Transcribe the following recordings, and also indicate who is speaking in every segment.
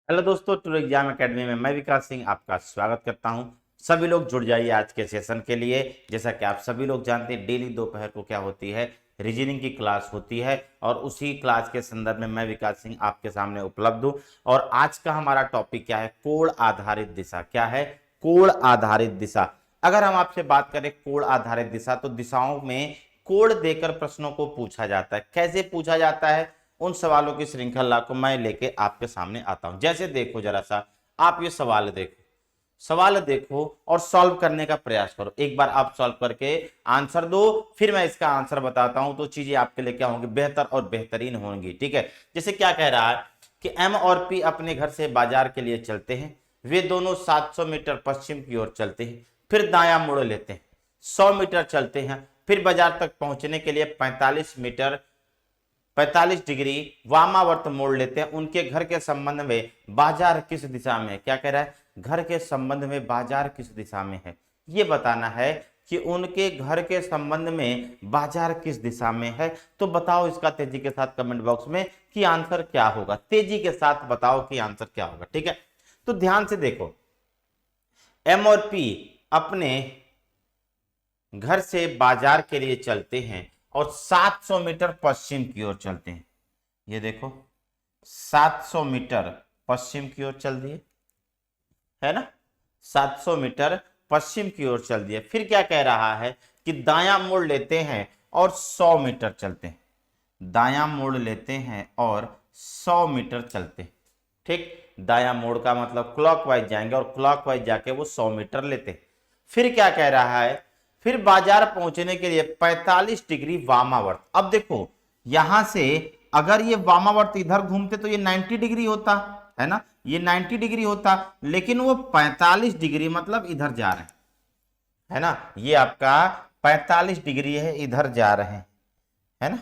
Speaker 1: Hello दोस्तों, tour exam academy में मैं विकास सिंह आपका स्वागत करता हूं। सभी लोग जुड़ जाइए आज के सेशन के लिए। जैसा कि आप सभी लोग जानते हैं, डेली दोपहर को क्या होती है, रीजनिंग की क्लास होती है और उसी क्लास के संदर्भ में मैं विकास सिंह आपके सामने उपलब्ध हूं। और आज का हमारा टॉपिक क्या है? कोण आधारित दिशा। क्या है? कोण आधारित दिशा। अगर हम आपसे बात करें कोण आधारित दिशा, तो दिशाओं में कोण देकर प्रश्नों को पूछा जाता है। कैसे पूछा जाता है, उन सवालों की श्रृंखला को मैं लेके आपके सामने आता हूं। जैसे देखो, जरा सा आप ये सवाल देखो और सॉल्व करने का प्रयास करो। एक बार आप सॉल्व करके आंसर दो, फिर मैं इसका आंसर बताता हूं, तो चीजें आपके लिए क्या होंगी? बेहतर और बेहतरीन होंगी। ठीक है। जैसे क्या कह रहा है कि एम और पी अपने घर से बाजार के लिए चलते हैं। वे दोनों 700 मीटर पश्चिम की ओर चलते हैं, फिर दायां मुड़ लेते हैं। 100 मीटर चलते हैं, फिर बाजार तक पहुंचने के लिए 45 डिग्री वामावर्त मोड़ लेते हैं। उनके घर के संबंध में बाजार किस दिशा में है? क्या कह रहा है? घर के संबंध में बाजार किस दिशा में है, ये बताना है कि उनके घर के संबंध में बाजार किस दिशा में है। तो बताओ इसका तेजी के साथ कमेंट बॉक्स में कि आंसर क्या होगा। तेजी के साथ बताओ कि आंसर क्या होगा। ठीक है, तो ध्यान से देखो, एम और पी अपने घर से बाजार के लिए चलते हैं और 700 मीटर पश्चिम की ओर चलते हैं। ये देखो, 700 मीटर पश्चिम की ओर चल दिए, है ना? 700 मीटर पश्चिम की ओर चल दिए। फिर क्या कह रहा है कि दायां मोड़ लेते हैं और 100 मीटर चलते हैं। दायां मोड़ लेते हैं और 100 मीटर चलते हैं। ठीक, दायां मोड़ का मतलब क्लॉकवाइज जाएंगे और क्लॉकवाइज जाके वो 100 मीटर लेते हैं। फिर क्या कह रहा है? फिर बाजार पहुंचने के लिए 45 डिग्री वामावर्त। अब देखो, यहां से अगर ये वामावर्त इधर घूमते तो ये 90 डिग्री होता, है ना? ये 90 डिग्री होता, लेकिन वो 45 डिग्री मतलब इधर जा रहे हैं, है ना? ये आपका 45 डिग्री है, इधर जा रहे हैं, है ना?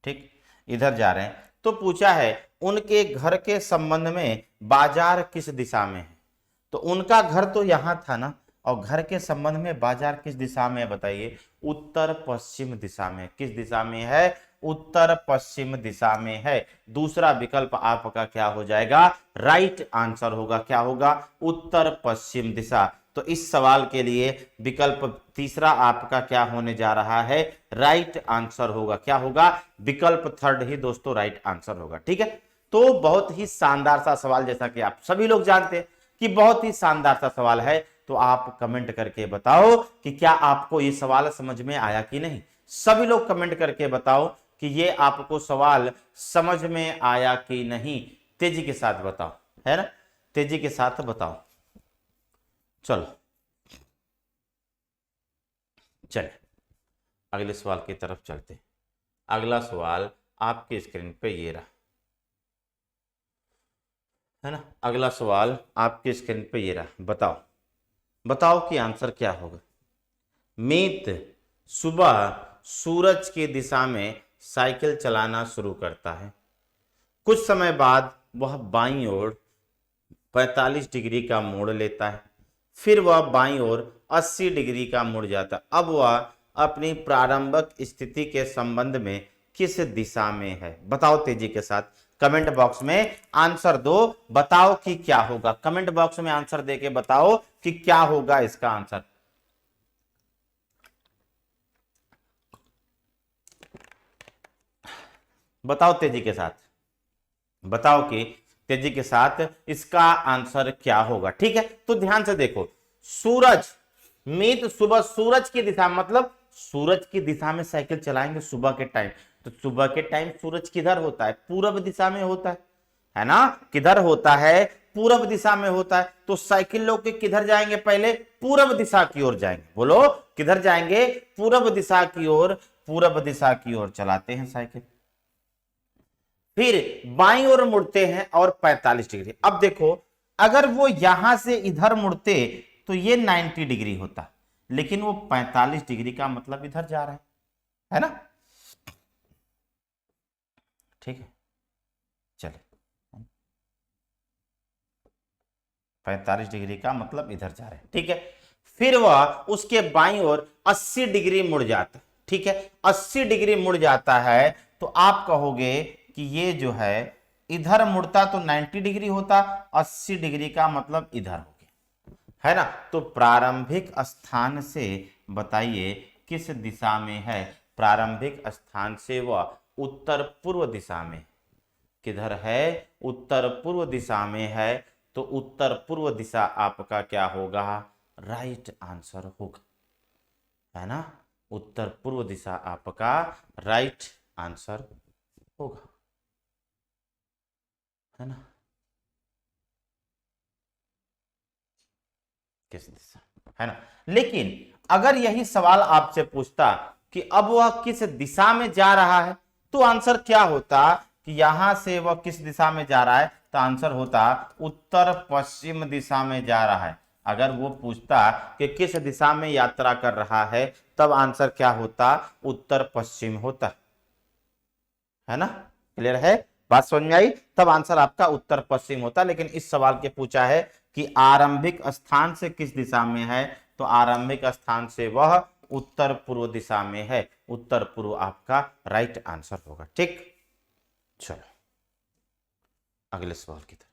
Speaker 1: ठीक, इधर जा रहे हैं। तो पूछा है उनके घर के संबंध में बाजार किस दिशा में है। तो उनका घर तो यहां था ना, और घर के संबंध में बाजार किस दिशा में है बताइए? उत्तर पश्चिम दिशा में। किस दिशा में है? उत्तर पश्चिम दिशा में है। दूसरा विकल्प आपका क्या हो जाएगा? राइट आंसर होगा। क्या होगा? उत्तर पश्चिम दिशा। तो इस सवाल के लिए विकल्प तीसरा आपका क्या होने जा रहा है? राइट आंसर होगा। क्या होगा? विकल्प थर्ड ही दोस्तों राइट आंसर होगा। ठीक है, तो बहुत ही शानदार सा सवाल, जैसा कि आप सभी लोग जानते हैं कि बहुत ही शानदार सा सवाल है। तो आप कमेंट करके बताओ कि क्या आपको ये सवाल समझ में आया कि नहीं। सभी लोग कमेंट करके बताओ कि ये आपको सवाल समझ में आया कि नहीं। तेजी के साथ बताओ, है ना? तेजी के साथ बताओ। चलो चले अगले सवाल की तरफ चलते। अगला सवाल आपकी स्क्रीन पे ये रहा, है ना? अगला सवाल आपकी स्क्रीन पे ये रहा। बताओ बताओ कि आंसर क्या होगा। मीत सुबह सूरज की दिशा में साइकिल चलाना शुरू करता है। कुछ समय बाद वह बाईं ओर 45 डिग्री का मोड़ लेता है। फिर वह बाईं ओर 80 डिग्री का मुड़ जाता है। अब वह अपनी प्रारंभिक स्थिति के संबंध में किस दिशा में है? बताओ तेजी के साथ कमेंट बॉक्स में आंसर दो। बताओ कि क्या होगा। कमेंट बॉक्स में आंसर देके बताओ कि क्या होगा इसका आंसर। बताओ तेजी के साथ, बताओ कि तेजी के साथ इसका आंसर क्या होगा। ठीक है, तो ध्यान से देखो, सूरज, मीत सुबह सूरज की दिशा मतलब सूरज की दिशा में साइकिल चलाएंगे सुबह के टाइम। तो सुबह के टाइम सूरज किधर होता है? पूर्व दिशा में होता है ना? किधर होता है? पूर्व दिशा में होता है। तो साइकिल लोग के किधर जाएंगे? पहले पूर्व दिशा की ओर जाएंगे। बोलो किधर जाएंगे? पूर्व दिशा की ओर। पूर्व दिशा की ओर चलाते हैं साइकिल। फिर बाईं ओर मुड़ते हैं और 45 डिग्री। अब देखो, अगर वो यहां से इधर मुड़ते तो ये 90 डिग्री होता, लेकिन वो 45 डिग्री का मतलब इधर जा रहा है ना? ठीक है, चले 45 डिग्री का मतलब इधर जा रहे हैं। ठीक है, फिर वह उसके बाईं ओर 80 डिग्री मुड़ जाता है। ठीक है, 80 डिग्री मुड़ जाता है। तो आप कहोगे कि ये जो है इधर मुड़ता तो 90 डिग्री होता, 80 डिग्री का मतलब इधर हो गया, है ना। तो प्रारंभिक स्थान से बताइए किस दिशा में है, प्रारंभिक स्थान से वह उत्तर पूर्व दिशा में, किधर है, उत्तर पूर्व दिशा में है, तो उत्तर पूर्व दिशा आपका क्या होगा, राइट आंसर होगा, है ना। उत्तर पूर्व दिशा आपका राइट आंसर होगा, है ना। किस दिशा, है ना। लेकिन अगर यही सवाल आपसे पूछता कि अब वह किस दिशा में जा रहा है, तो आंसर क्या होता कि यहां से वह किस दिशा में जा रहा है, तो आंसर होता उत्तर पश्चिम दिशा में जा रहा है। अगर वो पूछता कि किस दिशा में यात्रा कर रहा है, तब आंसर क्या होता, उत्तर पश्चिम होता, है ना। क्लियर है, बात समझ में आई, तब आंसर आपका उत्तर पश्चिम होता। लेकिन इस सवाल के पूछा है कि आरंभिक स्थान से किस दिशा में है, तो आरंभिक स्थान से वह उत्तर पूर्व दिशा में है, उत्तर पूर्व आपका राइट आंसर होगा। ठीक, चलो अगले सवाल की तरफ।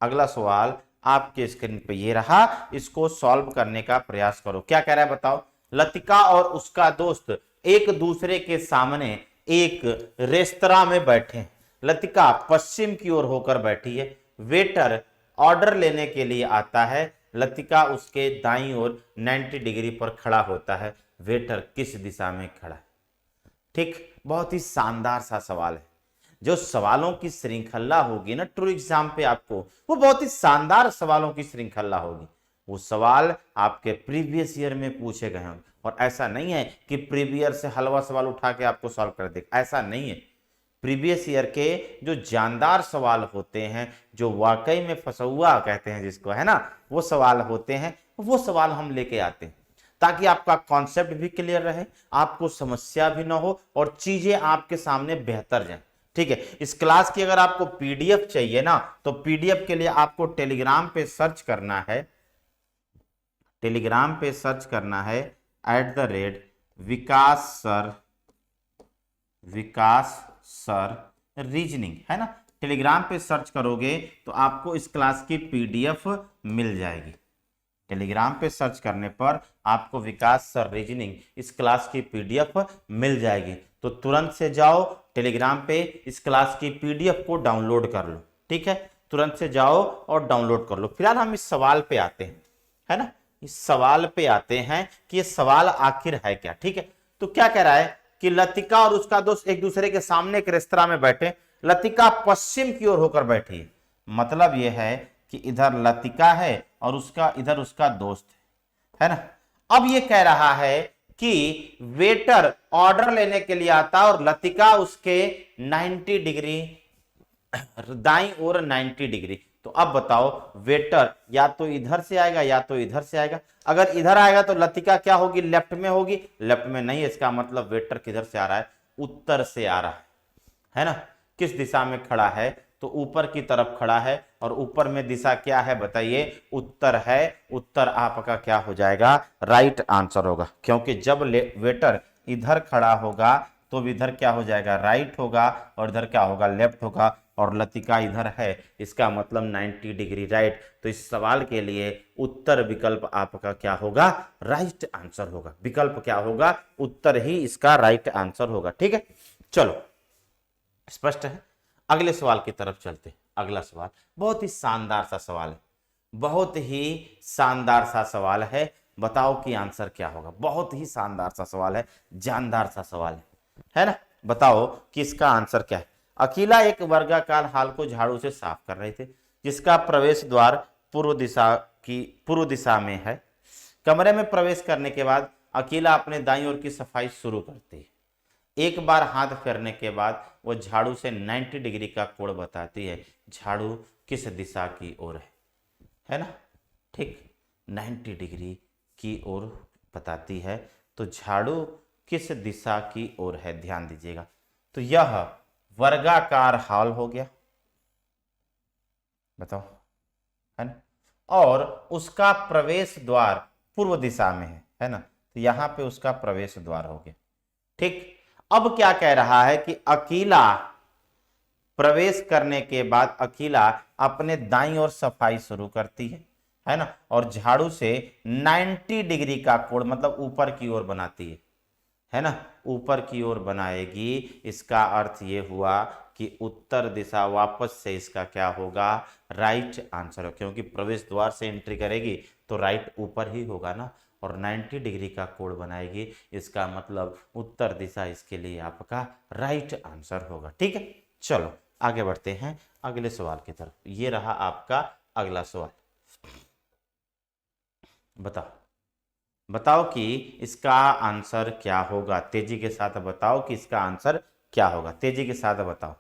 Speaker 1: अगला सवाल आपके स्क्रीन पे ये रहा, इसको सॉल्व करने का प्रयास करो। क्या कह रहा है बताओ, लतिका और उसका दोस्त एक दूसरे के सामने एक रेस्तरां में बैठे हैं। लतिका पश्चिम की ओर होकर बैठी है, वेटर ऑर्डर लेने के लिए आता है, लतिका उसके दाईं ओर 90 डिग्री पर खड़ा होता है, वेटर किस दिशा में खड़ा है। ठीक, बहुत ही शानदार सा सवाल है। जो सवालों की श्रृंखला होगी ना ट्रू एग्जाम पे आपको, वो बहुत ही शानदार सवालों की श्रृंखला होगी। वो सवाल आपके प्रीवियस ईयर में पूछे गए होंगे, और ऐसा नहीं है कि प्रीवियस से हलवा सवाल उठा के आपको सॉल्व कर दे, ऐसा नहीं है। प्रीवियस ईयर के जो जानदार सवाल होते हैं, जो वाकई में फंसुआ कहते हैं जिसको, है ना, वो सवाल होते हैं, वो सवाल हम लेके आते हैं ताकि आपका कॉन्सेप्ट भी क्लियर रहे, आपको समस्या भी ना हो, और चीजें आपके सामने बेहतर जाए। ठीक है, इस क्लास की अगर आपको पीडीएफ चाहिए ना, तो पीडीएफ के लिए आपको टेलीग्राम पे सर्च करना है, टेलीग्राम पे सर्च करना है @विकास सर रीजनिंग, है ना। टेलीग्राम पे सर्च करोगे तो आपको इस क्लास की पीडीएफ मिल जाएगी। टेलीग्राम पे सर्च करने पर आपको विकास सर रीजनिंग इस क्लास की पीडीएफ मिल जाएगी। तो तुरंत से जाओ टेलीग्राम पे, इस क्लास की पीडीएफ को डाउनलोड कर लो। ठीक है, तुरंत से जाओ और डाउनलोड कर लो। फिलहाल हम इस सवाल पे आते हैं, है ना, इस सवाल पे आते हैं कि ये सवाल आखिर है क्या। ठीक है, तो क्या कह रहा है कि लतिका और उसका दोस्त एक दूसरे के सामने एक रेस्तरां में बैठे, लतिका पश्चिम की ओर होकर बैठी है। मतलब यह है कि इधर लतिका है और उसका इधर उसका दोस्त है ना। अब ये कह रहा है कि वेटर ऑर्डर लेने के लिए आता और लतिका उसके 90 डिग्री दाईं ओर 90 डिग्री। तो अब बताओ वेटर या तो इधर से आएगा या तो इधर से आएगा। अगर इधर आएगा तो लतिका क्या होगी, लेफ्ट में होगी, लेफ्ट में नहीं है, इसका मतलब वेटर किधर से आ रहा है, उत्तर से आ रहा है ना। किस दिशा में खड़ा है, तो ऊपर की तरफ खड़ा है, और ऊपर में दिशा क्या है बताइए, उत्तर है। उत्तर आपका क्या हो जाएगा, राइट आंसर होगा, क्योंकि जब वेटर इधर खड़ा होगा तो इधर क्या हो जाएगा, राइट होगा, और इधर क्या होगा, लेफ्ट होगा, और लतिका इधर है, इसका मतलब 90 डिग्री राइट। तो इस सवाल के लिए उत्तर विकल्प आपका क्या होगा, राइट आंसर होगा। विकल्प क्या होगा, उत्तर ही इसका राइट आंसर होगा। ठीक है, चलो स्पष्ट है। अगले सवाल की तरफ चलते हैं। अगला सवाल बहुत ही शानदार सा सवाल है, बहुत ही शानदार सा सवाल है। बताओ कि आंसर क्या होगा। बहुत ही शानदार सा सवाल है, जानदार सा सवाल है ना। बताओ कि इसका आंसर क्या है। अकेला एक वर्गाकार हाल को झाड़ू से साफ कर रहे थे, जिसका प्रवेश द्वार पूर्व दिशा में है। कमरे में प्रवेश करने के बाद अकेला अपने दाईं ओर की सफाई शुरू करती है। एक बार हाथ फेरने के बाद वो झाड़ू से 90 डिग्री का कोण बताती है। झाड़ू किस दिशा की ओर है ना। ठीक, 90 डिग्री की ओर बताती है, तो झाड़ू किस दिशा की ओर है, ध्यान दीजिएगा। तो यह वर्गाकार हाल हो गया, बताओ, है ना, और उसका प्रवेश द्वार पूर्व दिशा में है ना। तो यहां पे उसका प्रवेश द्वार हो गया। ठीक, अब क्या कह रहा है कि अकेला प्रवेश करने के बाद अकीला अपने दाईं ओर सफाई शुरू करती है ना, और झाड़ू से 90 डिग्री का कोण मतलब ऊपर की ओर बनाती है ना, ऊपर की ओर बनाएगी। इसका अर्थ ये हुआ कि उत्तर दिशा, वापस से इसका क्या होगा, राइट आंसर हो, क्योंकि प्रवेश द्वार से एंट्री करेगी तो राइट ऊपर ही होगा ना, और 90 डिग्री का कोण बनाएगी, इसका मतलब उत्तर दिशा इसके लिए आपका राइट आंसर होगा। ठीक है, चलो आगे बढ़ते हैं अगले सवाल की तरफ। ये रहा आपका अगला सवाल। बताओ बताओ कि इसका आंसर क्या होगा, तेजी के साथ बताओ कि इसका आंसर क्या होगा, तेजी के साथ बताओ।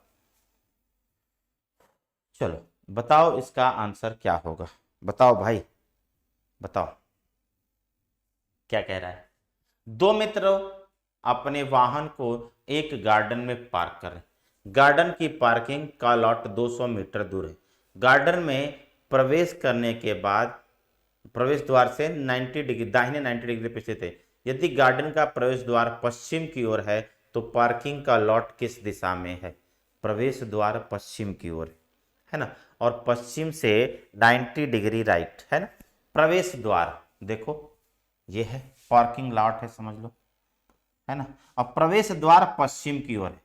Speaker 1: चलो बताओ इसका आंसर क्या होगा, बताओ भाई बताओ क्या कह रहा है। दो मित्र अपने वाहन को एक गार्डन में पार्क कर रहे हैं। गार्डन की पार्किंग का लॉट 200 मीटर दूर है। गार्डन में प्रवेश करने के बाद प्रवेश द्वार से 90 डिग्री दाहिने 90 डिग्री पे स्थित है। यदि गार्डन का प्रवेश द्वार पश्चिम की ओर है तो पार्किंग का लॉट किस दिशा में है। प्रवेश द्वार पश्चिम की ओर है ना, और पश्चिम से 90 डिग्री राइट है ना। प्रवेश द्वार देखो ये है, पार्किंग लॉट है समझ लो, है ना, और प्रवेश द्वार पश्चिम की ओर है,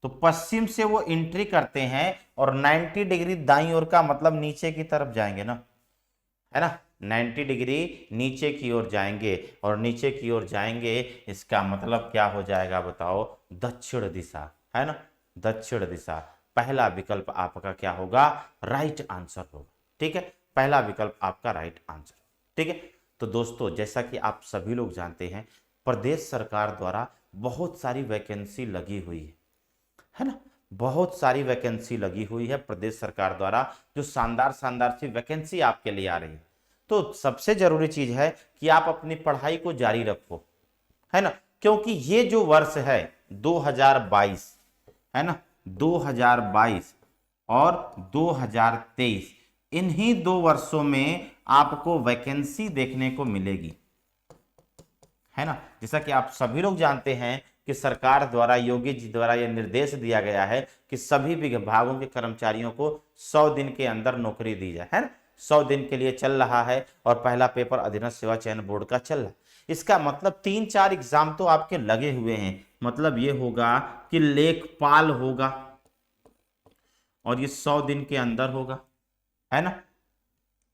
Speaker 1: तो पश्चिम से वो एंट्री करते हैं और 90 डिग्री दाईं ओर का मतलब नीचे की तरफ जाएंगे ना, है ना, 90 डिग्री नीचे की ओर जाएंगे, और नीचे की ओर जाएंगे इसका मतलब क्या हो जाएगा बताओ, दक्षिण दिशा, है ना, दक्षिण दिशा। पहला विकल्प आपका क्या होगा, राइट आंसर होगा। ठीक है, पहला विकल्प आपका राइट आंसर। ठीक है, तो दोस्तों जैसा कि आप सभी लोग जानते हैं, प्रदेश सरकार द्वारा बहुत सारी वैकेंसी लगी हुई है ना, बहुत सारी वैकेंसी लगी हुई है प्रदेश सरकार द्वारा, जो शानदार शानदार सी वैकेंसी आपके लिए आ रही है। तो सबसे जरूरी चीज है कि आप अपनी पढ़ाई को जारी रखो, है ना, क्योंकि ये जो वर्ष है 2022, है ना, 2022 और 2023, इन्हीं दो वर्षों में आपको वैकेंसी देखने को मिलेगी, है ना। जैसा कि आप सभी लोग जानते हैं कि सरकार द्वारा, योगी जी द्वारा यह निर्देश दिया गया है कि सभी विभागों के कर्मचारियों को 100 दिन के अंदर नौकरी दी जाए, है ना। 100 दिन के लिए चल रहा है, और पहला पेपर अधीनस्थ सेवा चयन बोर्ड का चल रहा है। इसका मतलब 3-4 एग्जाम तो आपके लगे हुए हैं, मतलब ये होगा कि लेखपाल होगा, और ये 100 दिन के अंदर होगा, है ना।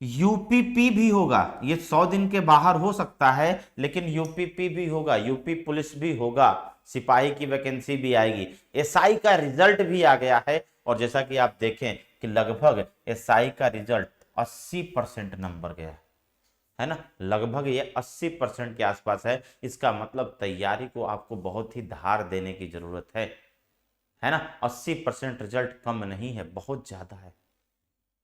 Speaker 1: यूपीपी भी होगा, ये 100 दिन के बाहर हो सकता है, लेकिन यूपीपी भी होगा, यूपी पुलिस भी होगा, सिपाही की वैकेंसी भी आएगी। एसआई का रिजल्ट भी आ गया है, और जैसा कि आप देखें कि लगभग एसआई का रिजल्ट 80% नंबर गया है ना, लगभग ये 80% के आसपास है। इसका मतलब तैयारी को आपको बहुत ही धार देने की जरूरत है ना। 80% रिजल्ट कम नहीं है, बहुत ज्यादा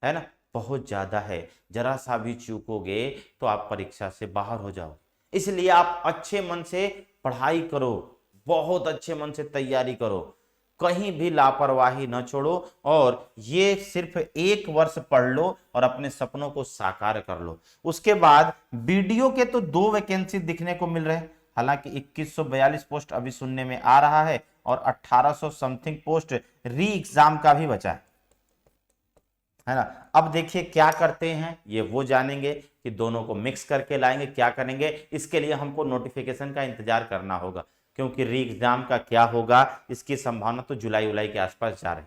Speaker 1: है ना, बहुत ज्यादा है। जरा सा भी चूकोगे तो आप परीक्षा से बाहर हो जाओ। इसलिए आप अच्छे मन से पढ़ाई करो, बहुत अच्छे मन से तैयारी करो, कहीं भी लापरवाही न छोड़ो, और ये सिर्फ 1 वर्ष पढ़ लो और अपने सपनों को साकार कर लो। उसके बाद बीडीओ के तो 2 वैकेंसी दिखने को मिल रहे हैं, हालांकि 2142 पोस्ट अभी सुनने में आ रहा है, और 1800 समथिंग पोस्ट री एग्जाम का भी बचा है ना। अब देखिए क्या करते हैं, ये वो जानेंगे कि दोनों को मिक्स करके लाएंगे, क्या करेंगे, इसके लिए हमको नोटिफिकेशन का इंतजार करना होगा, क्योंकि री एग्जाम का क्या होगा इसकी संभावना तो जुलाई उलाई के आसपास जा रही।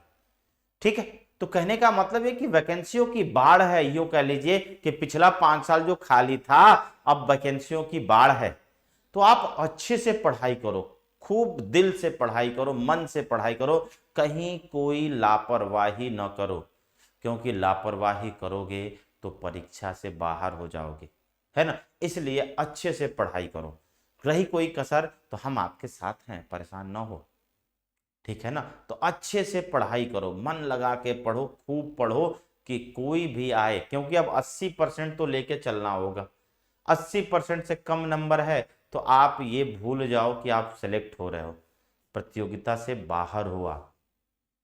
Speaker 1: ठीक है, तो कहने का मतलब है कि वैकेंसियों की बाढ़ है, यूं कह लीजिए कि पिछला 5 साल जो खाली था, अब वैकेंसियों की बाढ़ है। तो आप अच्छे से पढ़ाई करो, खूब दिल से पढ़ाई करो, मन से पढ़ाई करो, कहीं कोई लापरवाही न करो, क्योंकि लापरवाही करोगे तो परीक्षा से बाहर हो जाओगे, है ना। इसलिए अच्छे से पढ़ाई करो, रही कोई कसर तो हम आपके साथ हैं, परेशान ना हो, ठीक है ना। तो अच्छे से पढ़ाई करो, मन लगा के पढ़ो, खूब पढ़ो, कि कोई भी आए, क्योंकि अब 80% तो लेके चलना होगा। 80% से कम नंबर है तो आप ये भूल जाओ कि आप सेलेक्ट हो रहे हो, प्रतियोगिता से बाहर हो आप,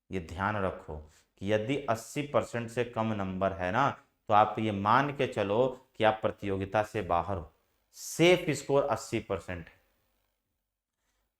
Speaker 1: ये ध्यान रखो कि यदि 80% से कम नंबर है ना, तो आप ये मान के चलो कि आप प्रतियोगिता से बाहर हो। सेफ स्कोर 80% है।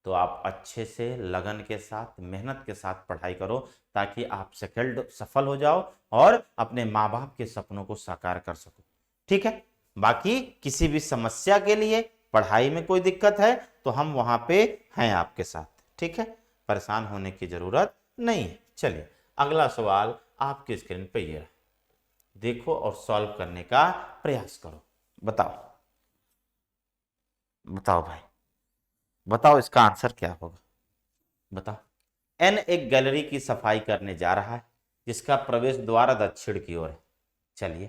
Speaker 1: तो आप अच्छे से लगन के साथ मेहनत के साथ पढ़ाई करो ताकि आप सफल हो जाओ और अपने माँ बाप के सपनों को साकार कर सको। ठीक है, बाकी किसी भी समस्या के लिए, पढ़ाई में कोई दिक्कत है तो हम वहां पे हैं आपके साथ। ठीक है, परेशान होने की जरूरत नहीं है। चलिए अगला सवाल आपकी स्क्रीन पे ये रहा, देखो और सॉल्व करने का प्रयास करो। बताओ बताओ भाई, बताओ इसका आंसर क्या होगा, बताओ। एन एक गैलरी की सफाई करने जा रहा है जिसका प्रवेश द्वार दक्षिण की ओर है। चलिए,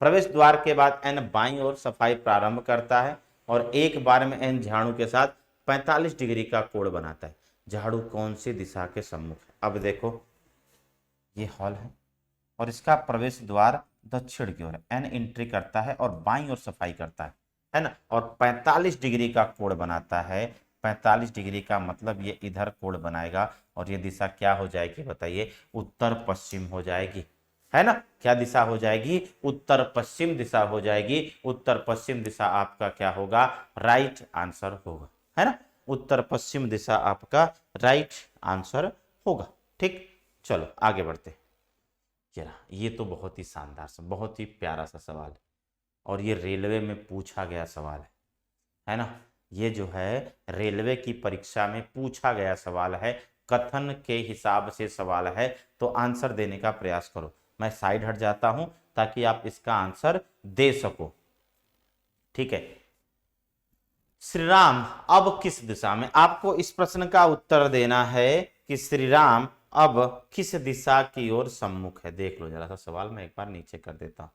Speaker 1: प्रवेश द्वार के बाद एन बाईं ओर सफाई प्रारंभ करता है और एक बार में एन झाड़ू के साथ 45 डिग्री का कोण बनाता है। झाड़ू कौन सी दिशा के सम्मुख है? अब देखो ये हॉल है और इसका प्रवेश द्वार दक्षिण की ओर है। एन एंट्री करता है और बाईं ओर सफाई करता है ना, और 45 डिग्री का कोण बनाता है। 45 डिग्री का मतलब ये इधर कोण बनाएगा और ये दिशा क्या हो जाएगी बताइए? उत्तर पश्चिम हो जाएगी, है ना। क्या दिशा हो जाएगी? उत्तर पश्चिम दिशा हो जाएगी। उत्तर पश्चिम दिशा आपका क्या होगा? राइट आंसर होगा, है ना। उत्तर पश्चिम दिशा आपका राइट आंसर होगा। ठीक, चलो आगे बढ़ते। जरा ये तो बहुत ही शानदार सा, बहुत ही प्यारा सा सवाल है और ये रेलवे में पूछा गया सवाल है ना। ये जो है रेलवे की परीक्षा में पूछा गया सवाल है, कथन के हिसाब से सवाल है, तो आंसर देने का प्रयास करो। मैं साइड हट जाता हूं ताकि आप इसका आंसर दे सको। ठीक है, श्री राम अब किस दिशा में? आपको इस प्रश्न का उत्तर देना है कि श्री राम अब किस दिशा की ओर सम्मुख है। देख लो जरा सा सवाल, मैं एक बार नीचे कर देता हूं।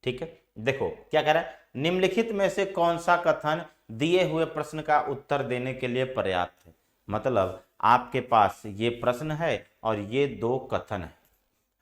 Speaker 1: ठीक है, देखो क्या कह रहा है, निम्नलिखित में से कौन सा कथन दिए हुए प्रश्न का उत्तर देने के लिए पर्याप्त है। मतलब आपके पास ये प्रश्न है और ये दो कथन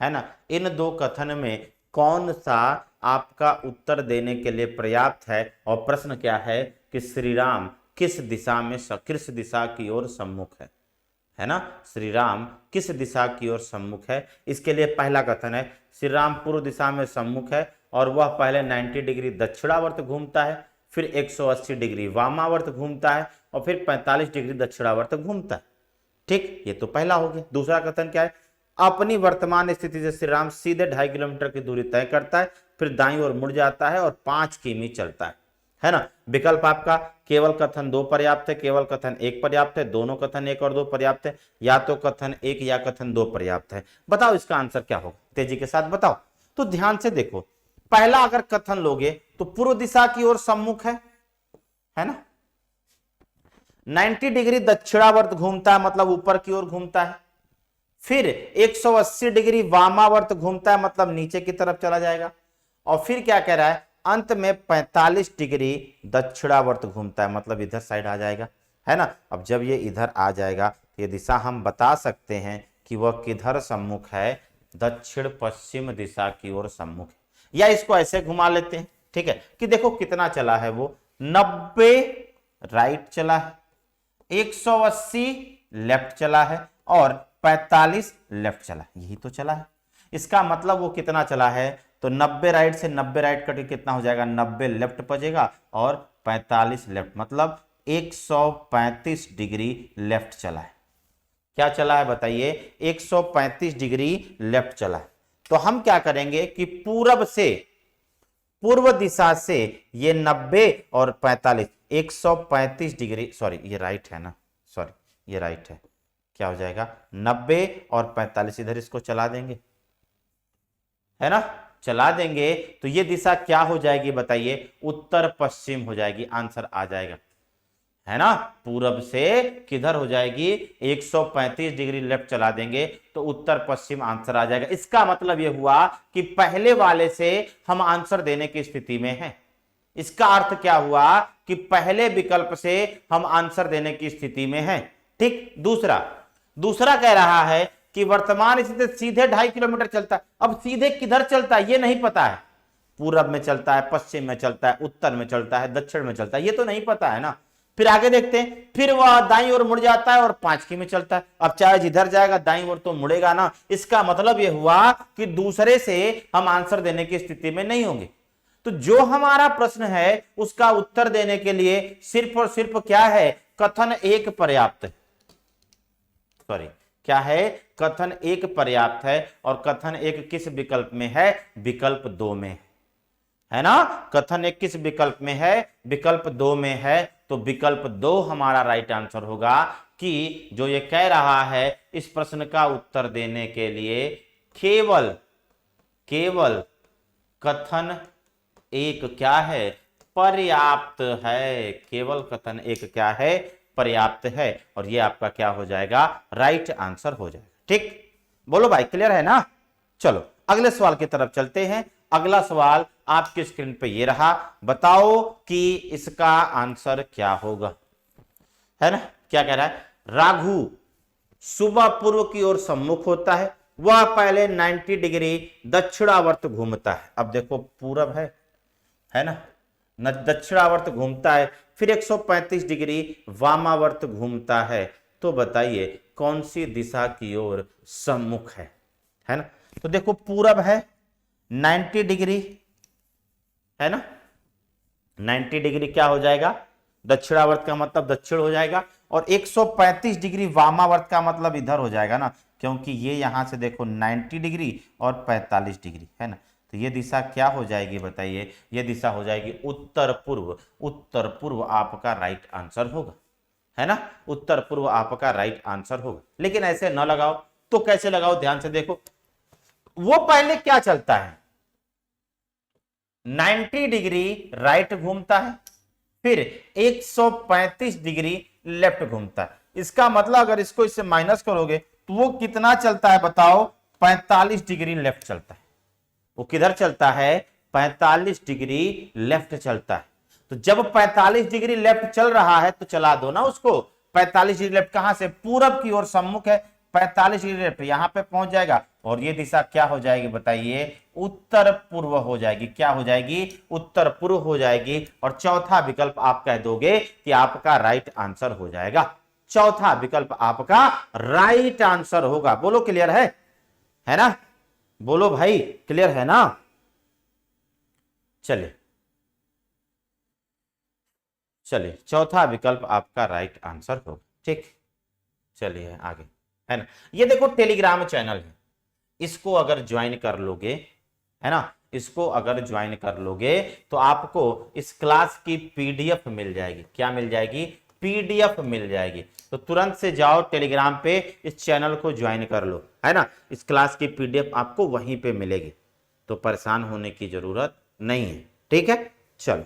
Speaker 1: है ना। इन दो कथन में कौन सा आपका उत्तर देने के लिए पर्याप्त है? और प्रश्न क्या है कि श्री राम किस दिशा में, किस दिशा की ओर सम्मुख है ना। श्री राम किस दिशा की ओर सम्मुख है? इसके लिए पहला कथन है श्री राम पूर्व दिशा में सम्मुख है और वह पहले 90 डिग्री दक्षिणावर्त घूमता है, फिर 180 डिग्री वामावर्त घूमता है और फिर 45 डिग्री दक्षिणावर्त घूमता है। ठीक, ये तो पहला हो गया। दूसरा कथन क्या है? अपनी वर्तमान स्थिति से श्री राम सीधे 2.5 किलोमीटर की दूरी तय करता है, फिर दाईं ओर मुड़ जाता है और 5 किमी चलता है ना। विकल्प आपका केवल कथन 2 पर्याप्त है, केवल कथन 1 पर्याप्त है, दोनों कथन 1 और 2 पर्याप्त है, या तो कथन 1 या कथन 2 पर्याप्त है। बताओ इसका आंसर क्या होगा, तेजी के साथ बताओ। तो ध्यान से देखो, पहला अगर कथन लोगे तो पूर्व दिशा की ओर सम्मुख है ना। 90 डिग्री दक्षिणावर्त घूमता है मतलब ऊपर की ओर घूमता है, फिर 180 डिग्री वामावर्त घूमता है मतलब नीचे की तरफ चला जाएगा, और फिर क्या कह रहा है? अंत में 45 डिग्री दक्षिणावर्त घूमता है मतलब इधर साइड आ जाएगा, है ना। अब जब ये इधर आ जाएगा तो ये दिशा हम बता सकते हैं कि वह किधर सम्मुख है? दक्षिण पश्चिम दिशा की ओर सम्मुख है। या इसको ऐसे घुमा लेते हैं, ठीक है, कि देखो कितना चला है वो, 90 राइट चला है, 180 लेफ्ट चला है और 45 लेफ्ट चला है। यही तो चला है। इसका मतलब वो कितना चला है? तो 90 राइट से 90 राइट कट कितना हो जाएगा? 90 लेफ्ट बचेगा और 45 लेफ्ट, मतलब 135 डिग्री लेफ्ट चला है। क्या चला है बताइए? 135 डिग्री लेफ्ट चला है। तो हम क्या करेंगे कि पूरब से, पूर्व दिशा से ये 90 और 45, 135 डिग्री, सॉरी ये राइट है ना, सॉरी ये राइट है, क्या हो जाएगा? 90 और 45, इधर इसको चला देंगे, है ना, चला देंगे तो ये दिशा क्या हो जाएगी बताइए? उत्तर पश्चिम हो जाएगी। आंसर आ जाएगा, है ना। पूरब से किधर हो जाएगी? 135 डिग्री लेफ्ट चला देंगे तो उत्तर पश्चिम आंसर आ जाएगा। इसका मतलब यह हुआ कि पहले वाले से हम आंसर देने की स्थिति में हैं। इसका अर्थ क्या हुआ कि पहले विकल्प से हम आंसर देने की स्थिति में हैं। ठीक, दूसरा कह रहा है कि वर्तमान स्थिति सीधे 2.5 किलोमीटर चलता है। अब सीधे किधर चलता है ये नहीं पता है, पूरब में चलता है, पश्चिम में चलता है, उत्तर में चलता है, दक्षिण में चलता है, ये तो नहीं पता है ना। फिर आगे देखते हैं, फिर वह दाईं ओर मुड़ जाता है और 5 किमी चलता है। अब चाहे जिधर जाएगा दाईं ओर तो मुड़ेगा ना। इसका मतलब यह हुआ कि दूसरे से हम आंसर देने की स्थिति में नहीं होंगे। तो जो हमारा प्रश्न है उसका उत्तर देने के लिए सिर्फ और सिर्फ क्या है, कथन एक पर्याप्त है। सॉरी, क्या है, कथन एक पर्याप्त है। और कथन एक किस विकल्प में है, विकल्प 2 में है ना। कथन एक किस विकल्प में है, विकल्प 2 में है। तो विकल्प 2 हमारा राइट आंसर होगा कि जो ये कह रहा है इस प्रश्न का उत्तर देने के लिए केवल केवल कथन एक क्या है, पर्याप्त है। केवल कथन एक क्या है, पर्याप्त है। और ये आपका क्या हो जाएगा, राइट आंसर हो जाएगा। ठीक, बोलो भाई, क्लियर है ना। चलो अगले सवाल की तरफ चलते हैं। अगला सवाल आपकी स्क्रीन पे ये रहा, बताओ कि इसका आंसर क्या होगा, है ना। क्या कह रहा है, राघु सुबह पूर्व की ओर सम्मुख होता है, वह पहले 90 डिग्री दक्षिणावर्त घूमता है। अब देखो पूरब है ना, दक्षिणावर्त घूमता है, फिर 135 डिग्री वामावर्त घूमता है। तो बताइए कौन सी दिशा की ओर सम्मुख है ना। तो देखो पूरब है 90 डिग्री, है ना। 90 डिग्री क्या हो जाएगा, दक्षिणावर्त का मतलब दक्षिण हो जाएगा। और 135 डिग्री वामावर्त का मतलब इधर हो जाएगा ना, क्योंकि ये यहां से देखो 90 डिग्री और 45 डिग्री है ना। तो ये दिशा क्या हो जाएगी बताइए, ये दिशा हो जाएगी उत्तर पूर्व। उत्तर पूर्व आपका राइट आंसर होगा, है ना। उत्तर पूर्व आपका राइट आंसर होगा। लेकिन ऐसे न लगाओ तो कैसे लगाओ, ध्यान से देखो। वो पहले क्या चलता है, 90 डिग्री राइट घूमता है, फिर 135 डिग्री लेफ्ट घूमता है। इसका मतलब अगर इसको इससे माइनस करोगे तो वो कितना चलता है बताओ, 45 डिग्री लेफ्ट चलता है। वो किधर चलता है, 45 डिग्री लेफ्ट चलता है। तो जब 45 डिग्री लेफ्ट चल रहा है तो चला दो ना उसको। 45 डिग्री लेफ्ट कहां से, पूरब की ओर सम्मुख है, 45 डिग्री लेफ्ट यहां पे पहुंच जाएगा। और ये दिशा क्या हो जाएगी बताइए, उत्तर पूर्व हो जाएगी। क्या हो जाएगी, उत्तर पूर्व हो जाएगी। और चौथा विकल्प आप कह दोगे कि आपका राइट आंसर हो जाएगा। चौथा विकल्प आपका राइट आंसर होगा। बोलो क्लियर है ना, बोलो भाई क्लियर है ना। चलिए चलिए, चौथा विकल्प आपका राइट आंसर होगा। ठीक, चलिए आगे, है ना। ये देखो टेलीग्राम चैनल है, इसको अगर ज्वाइन कर लोगे, है ना, इसको अगर ज्वाइन कर लोगे तो आपको इस क्लास की पीडीएफ मिल जाएगी। क्या मिल जाएगी, पीडीएफ मिल जाएगी। तो तुरंत से जाओ टेलीग्राम पे, इस चैनल को ज्वाइन कर लो, है ना। इस क्लास की पीडीएफ आपको वहीं पे मिलेगी, तो परेशान होने की जरूरत नहीं है। ठीक है, चलो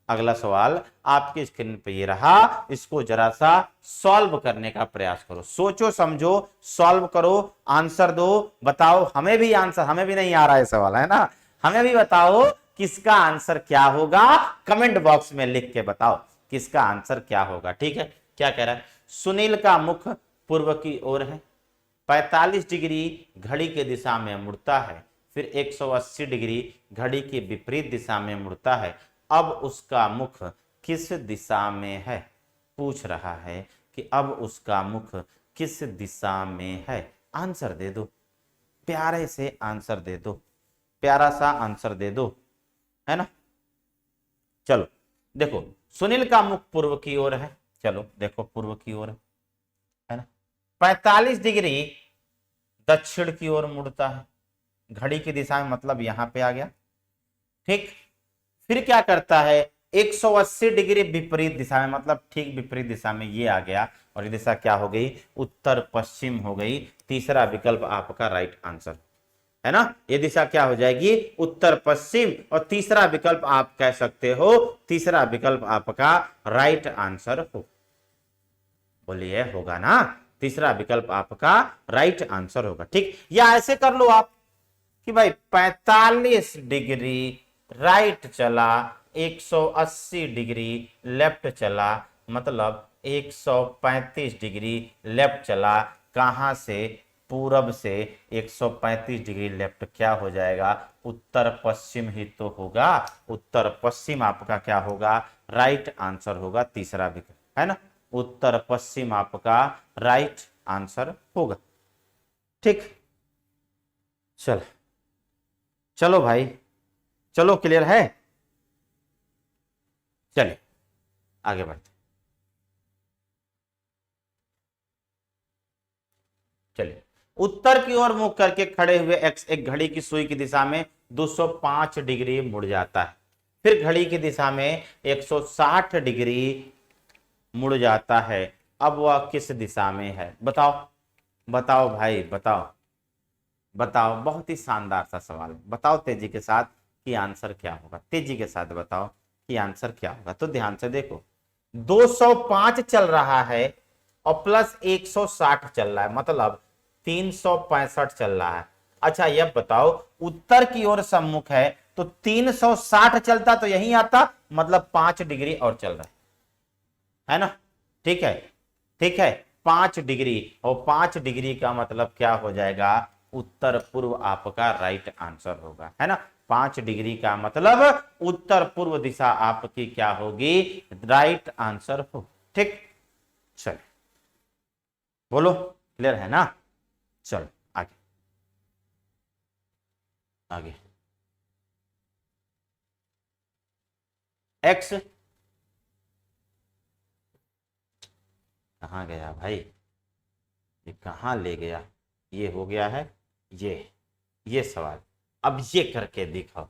Speaker 1: अगला सवाल आपकी स्क्रीन पे ये रहा, इसको जरा सा सॉल्व करने का प्रयास करो। सोचो समझो, सॉल्व करो, आंसर दो। बताओ, हमें भी आंसर, हमें भी नहीं आ रहा है सवाल, है ना। हमें भी बताओ किसका आंसर क्या होगा, कमेंट बॉक्स में लिख के बताओ किसका आंसर क्या होगा। ठीक है, क्या कह रहा है, सुनील का मुख पूर्व की ओर है, 45 डिग्री घड़ी की दिशा में मुड़ता है, फिर 180 डिग्री घड़ी की विपरीत दिशा में मुड़ता है। अब उसका मुख किस दिशा में है, पूछ रहा है कि अब उसका मुख किस दिशा में है। आंसर दे दो, प्यारे से आंसर दे दो, प्यारा सा आंसर दे दो, है ना। चलो देखो, सुनील का मुख पूर्व की ओर है, चलो देखो पूर्व की ओर है ना। 45 डिग्री दक्षिण की ओर मुड़ता है, घड़ी की दिशा में मतलब यहां पे आ गया। ठीक, फिर क्या करता है, 180 डिग्री विपरीत दिशा में मतलब ठीक विपरीत दिशा में ये आ गया। और ये दिशा क्या हो गई, उत्तर पश्चिम हो गई। तीसरा विकल्प आपका राइट आंसर, है ना। ये दिशा क्या हो जाएगी, उत्तर पश्चिम। और तीसरा विकल्प आप कह सकते हो, तीसरा विकल्प आपका राइट आंसर हो। बोलिए होगा ना, तीसरा विकल्प आपका राइट आंसर होगा। ठीक, या ऐसे कर लो आप कि भाई 45 डिग्री राइट चला, 180 डिग्री लेफ्ट चला, मतलब 135 डिग्री लेफ्ट चला। कहां से, पूरब से। 135 डिग्री लेफ्ट क्या हो जाएगा, उत्तर पश्चिम ही तो होगा। उत्तर पश्चिम आपका क्या होगा, राइट आंसर होगा। तीसरा विकल्प, है ना, उत्तर पश्चिम आपका राइट आंसर होगा। ठीक, चल चलो भाई, चलो क्लियर है, चलिए आगे बढ़ते। चलिए, उत्तर की ओर मुख करके खड़े हुए एक्स एक घड़ी की सुई की दिशा में 205 डिग्री मुड़ जाता है, फिर घड़ी की दिशा में 160 डिग्री मुड़ जाता है। अब वह किस दिशा में है, बताओ, बताओ भाई बताओ, बताओ। बहुत ही शानदार सा सवाल है, बताओ तेजी के साथ कि आंसर क्या होगा, तेजी के साथ बताओ कि आंसर क्या होगा। तो ध्यान से देखो, 205 चल रहा है और प्लस 160 चल रहा है, मतलब 365 चल रहा है। अच्छा यह बताओ, उत्तर की ओर सम्मुख है तो 360 चलता तो यही आता, मतलब 5 डिग्री और चल रहा है ना। ठीक है, ठीक है, 5 डिग्री, और 5 डिग्री का मतलब क्या हो जाएगा, उत्तर पूर्व आपका राइट आंसर होगा, है ना। 5 डिग्री का मतलब उत्तर पूर्व दिशा आपकी क्या होगी, राइट आंसर हो। ठीक, चलो बोलो, क्लियर है ना। चलो आगे, आगे। एक्स कहाँ गया भाई, ये कहाँ ले गया, ये हो गया है, ये सवाल, अब ये करके दिखाओ,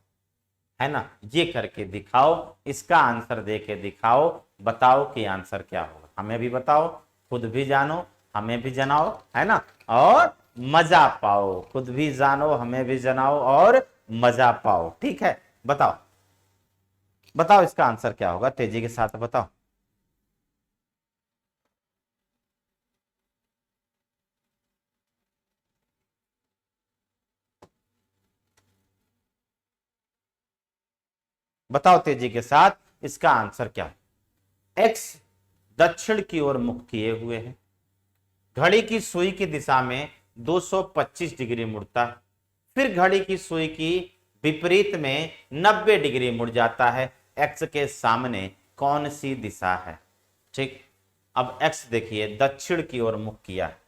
Speaker 1: है ना, ये करके दिखाओ, इसका आंसर दे के दिखाओ, बताओ कि आंसर क्या होगा, हमें भी बताओ, खुद भी जानो, हमें भी जनाओ, है ना, और मजा पाओ, खुद भी जानो, हमें भी जनाओ और मजा पाओ। ठीक है, बताओ, बताओ इसका आंसर क्या होगा, तेजी के साथ बताओ। बताओ तेजी के साथ इसका आंसर क्या है। एक्स दक्षिण की ओर मुख किए हुए है, घड़ी की सुई की दिशा में 225 डिग्री मुड़ता है, फिर घड़ी की सुई की विपरीत में 90 डिग्री मुड़ जाता है। एक्स के सामने कौन सी दिशा है। ठीक, अब एक्स देखिए दक्षिण की ओर मुख किया है,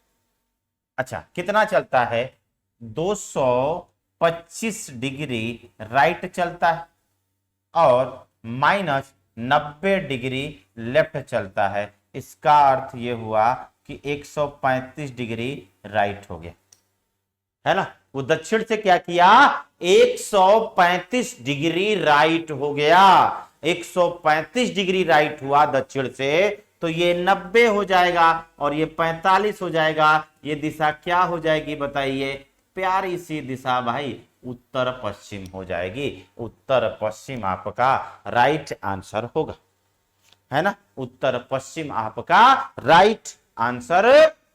Speaker 1: अच्छा कितना चलता है, 225 डिग्री राइट चलता है और -90 डिग्री लेफ्ट चलता है। इसका अर्थ यह हुआ कि 135 डिग्री राइट हो गया, है ना। वो दक्षिण से क्या किया, 135 डिग्री राइट हो गया, 135 डिग्री राइट हुआ दक्षिण से, तो ये 90 हो जाएगा और ये 45 हो जाएगा। ये दिशा क्या हो जाएगी बताइए, प्यारी सी दिशा भाई, उत्तर पश्चिम हो जाएगी। उत्तर पश्चिम आपका राइट आंसर होगा, है ना, उत्तर पश्चिम आपका राइट आंसर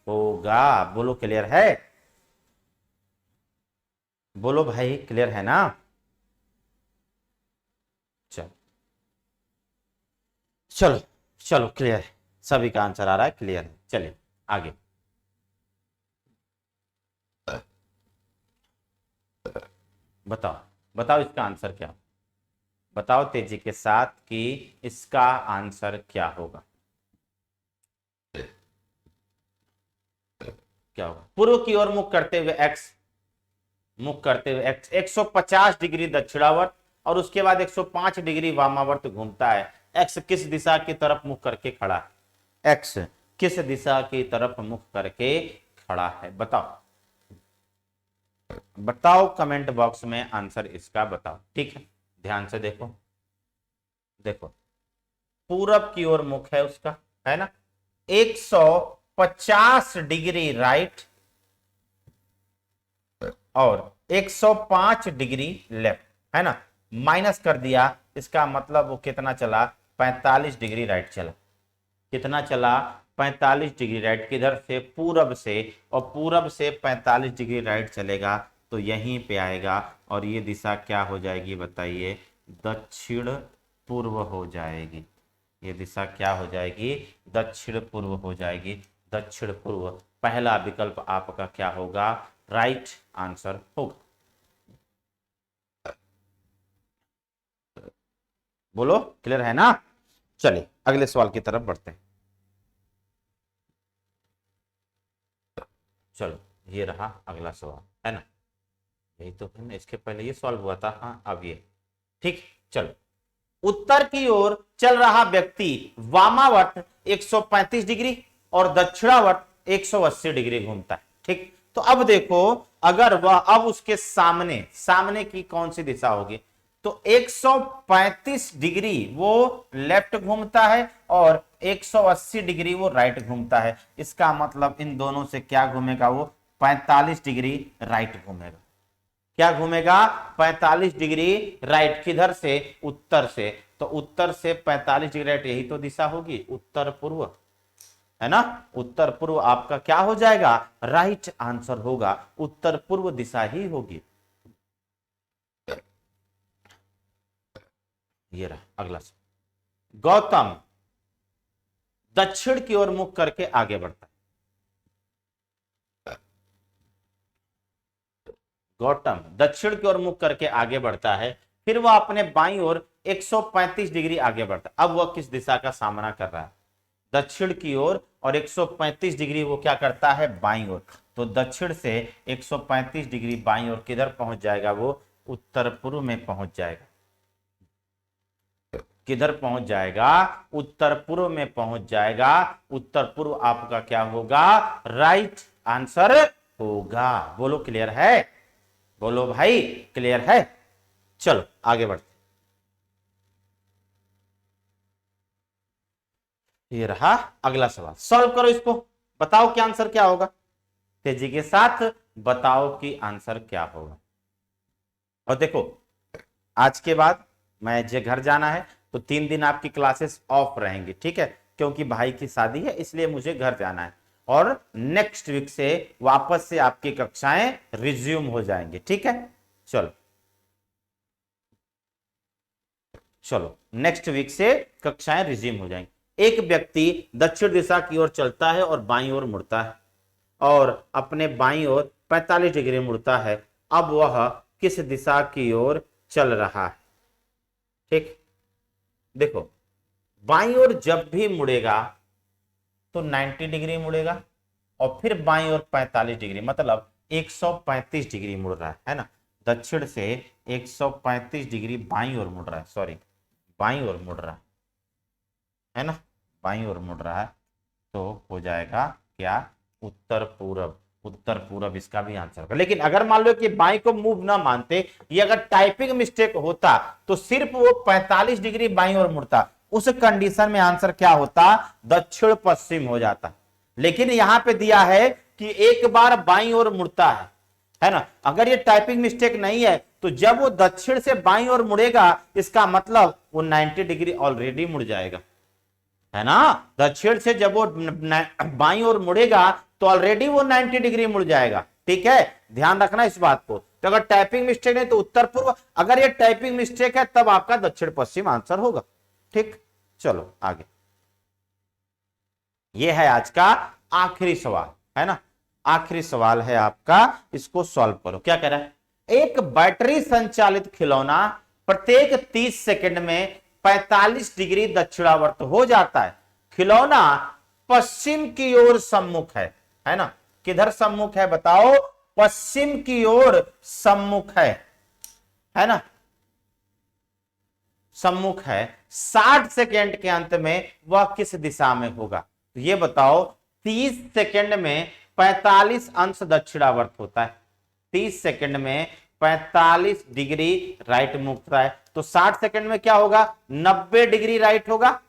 Speaker 1: होगा। बोलो क्लियर है, बोलो भाई क्लियर है ना। चलो, चलो, चलो क्लियर है, सभी का आंसर आ रहा है, क्लियर है, चलिए आगे। बताओ, बताओ इसका आंसर क्या, बताओ तेजी के साथ कि इसका आंसर क्या होगा, क्या होगा। पूर्व की ओर मुख करते हुए एक्स, मुख करते हुए एक्स 150 डिग्री दक्षिणावर्त और उसके बाद 105 डिग्री वामावर्त घूमता है। एक्स किस दिशा की तरफ मुख करके खड़ा है, एक्स किस दिशा की तरफ मुख करके खड़ा है, बताओ, बताओ कमेंट बॉक्स में आंसर इसका बताओ। ठीक है, ध्यान से देखो, देखो पूरब की ओर मुख है उसका, है ना, 150 डिग्री राइट और 105 डिग्री लेफ्ट, है ना, माइनस कर दिया, इसका मतलब वो कितना चला, 45 डिग्री राइट चला, कितना चला, 45 डिग्री राइट, किधर से, पूरब से, और पूरब से 45 डिग्री राइट चलेगा तो यहीं पे आएगा और ये दिशा क्या हो जाएगी बताइए, दक्षिण पूर्व हो जाएगी। ये दिशा क्या हो जाएगी, दक्षिण पूर्व हो जाएगी, दक्षिण पूर्व, पहला विकल्प आपका क्या होगा, राइट आंसर होगा। बोलो क्लियर है ना। चलिए अगले सवाल की तरफ बढ़ते हैं। चलो ये रहा अगला सवाल, है ना, यही तो है ना, इसके पहले ये सॉल्व हुआ था। हाँ अब ये ठीक। चलो, उत्तर की ओर चल रहा व्यक्ति वामावर्त 135 डिग्री और दक्षिणावर्त 180 डिग्री घूमता है। ठीक, तो अब देखो, अगर वह अब उसके सामने सामने की कौन सी दिशा होगी, तो 135 डिग्री वो लेफ्ट घूमता है और 180 डिग्री वो राइट घूमता है। इसका मतलब इन दोनों से क्या घूमेगा, वो 45 डिग्री राइट घूमेगा। क्या घूमेगा, 45 डिग्री राइट। किधर से, उत्तर से। तो उत्तर से 45 डिग्री राइट, यही तो दिशा होगी, उत्तर पूर्व, है ना। उत्तर पूर्व आपका क्या हो जाएगा, राइट आंसर होगा, उत्तर पूर्व दिशा ही होगी। ये रहा अगला सवाल। गौतम दक्षिण की ओर मुख करके आगे बढ़ता है। गौतम दक्षिण की ओर मुख करके आगे बढ़ता है, फिर वह अपने बाईं ओर 135 डिग्री आगे बढ़ता है। अब वह किस दिशा का सामना कर रहा है, दक्षिण की ओर, और 135 डिग्री वो क्या करता है, बाईं ओर। तो दक्षिण से 135 डिग्री बाईं ओर किधर पहुंच जाएगा, वो उत्तर पूर्व में पहुंच जाएगा। किधर पहुंच जाएगा, उत्तर पूर्व में पहुंच जाएगा। उत्तर पूर्व आपका क्या होगा, राइट आंसर होगा। बोलो क्लियर है, बोलो भाई क्लियर है। चलो आगे बढ़ते। ये रहा अगला सवाल, सॉल्व करो इसको, बताओ कि आंसर क्या होगा। तेजी के साथ बताओ कि आंसर क्या होगा। और देखो, आज के बाद मैं जे घर जाना है तो 3 दिन आपकी क्लासेस ऑफ रहेंगी, ठीक है, क्योंकि भाई की शादी है, इसलिए मुझे घर जाना है। और नेक्स्ट वीक से वापस से आपकी कक्षाएं रिज्यूम हो जाएंगे, ठीक है। चलो चलो, नेक्स्ट वीक से कक्षाएं रिज्यूम हो जाएंगी। एक व्यक्ति दक्षिण दिशा की ओर चलता है और बाईं ओर मुड़ता है, और अपने बाईं ओर 45 डिग्री मुड़ता है। अब वह किस दिशा की ओर चल रहा है, ठीक। देखो, बाईं ओर जब भी मुड़ेगा तो 90 डिग्री मुड़ेगा, और फिर बाईं ओर 45 डिग्री, मतलब 135 डिग्री मुड़ रहा है ना। दक्षिण से 135 डिग्री बाईं ओर मुड़ रहा है, सॉरी बाईं ओर मुड़ रहा है ना, बाईं ओर मुड़ रहा है। तो हो जाएगा क्या, उत्तर पूरब। उत्तर पूरब इसका भी आंसर होगा। लेकिन अगर मान लो कि बाई को मूव ना मानते, ये अगर टाइपिंग मिस्टेक होता तो सिर्फ वो 45 डिग्री बाईं ओर मुड़ता, उस कंडीशन में आंसर क्या होता, दक्षिण पश्चिम हो जाता। लेकिन यहां पे दिया है कि एक बार बाईं ओर मुड़ता है ना। अगर ये टाइपिंग मिस्टेक नहीं है तो जब वो दक्षिण से बाईं ओर मुड़ेगा, इसका मतलब वो 90 डिग्री ऑलरेडी मुड़ जाएगा, है ना। दक्षिण से जब वो बाईं ओर मुड़ेगा तो ऑलरेडी वो 90 डिग्री मुड़ जाएगा, ठीक है, ध्यान रखना इस बात को। तो अगर टाइपिंग मिस्टेक नहीं तो उत्तर पूर्व, अगर ये टाइपिंग मिस्टेक है तब आपका दक्षिण पश्चिम आंसर होगा, ठीक। चलो आगे, ये है आज का आखिरी सवाल, है ना। आखिरी सवाल है आपका, इसको सॉल्व करो। क्या कह रहा है, एक बैटरी संचालित खिलौना प्रत्येक 30 सेकंड में 45 डिग्री दक्षिणावर्त हो जाता है। खिलौना पश्चिम की ओर सम्मुख है ना। किधर सम्मुख है बताओ, पश्चिम की ओर सम्मुख है ना, सम्मुख है। 60 सेकंड के अंत में वह किस दिशा में होगा, तो ये बताओ। 30 सेकंड में 45 अंश दक्षिणावर्त होता है, 30 सेकंड में 45 डिग्री राइट मुड़ता है, तो 60 सेकंड में क्या होगा, 90 डिग्री राइट होगा,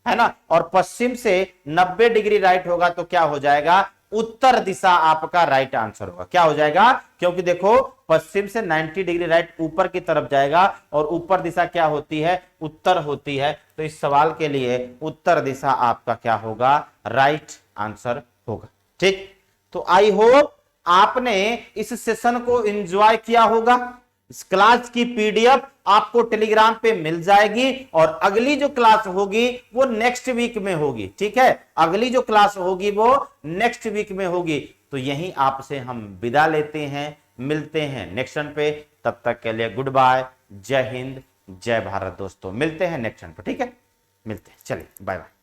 Speaker 1: है ना। और पश्चिम से 90 डिग्री राइट होगा तो क्या हो जाएगा, उत्तर दिशा आपका राइट आंसर होगा। क्या हो जाएगा, क्योंकि देखो पश्चिम से 90 डिग्री राइट ऊपर की तरफ जाएगा, और ऊपर दिशा क्या होती है, उत्तर होती है। तो इस सवाल के लिए उत्तर दिशा आपका क्या होगा, राइट आंसर होगा, ठीक। तो आई होप आपने इस सेशन को एंजॉय किया होगा। इस क्लास की पीडीएफ आपको टेलीग्राम पे मिल जाएगी, और अगली जो क्लास होगी वो नेक्स्ट वीक में होगी, ठीक है। अगली जो क्लास होगी वो नेक्स्ट वीक में होगी। तो यहीं आपसे हम विदा लेते हैं, मिलते हैं नेक्स्ट पे। तब तक के लिए गुड बाय, जय हिंद, जय भारत दोस्तों। मिलते हैं नेक्स्ट पे, ठीक है, मिलते हैं, चलिए बाय बाय।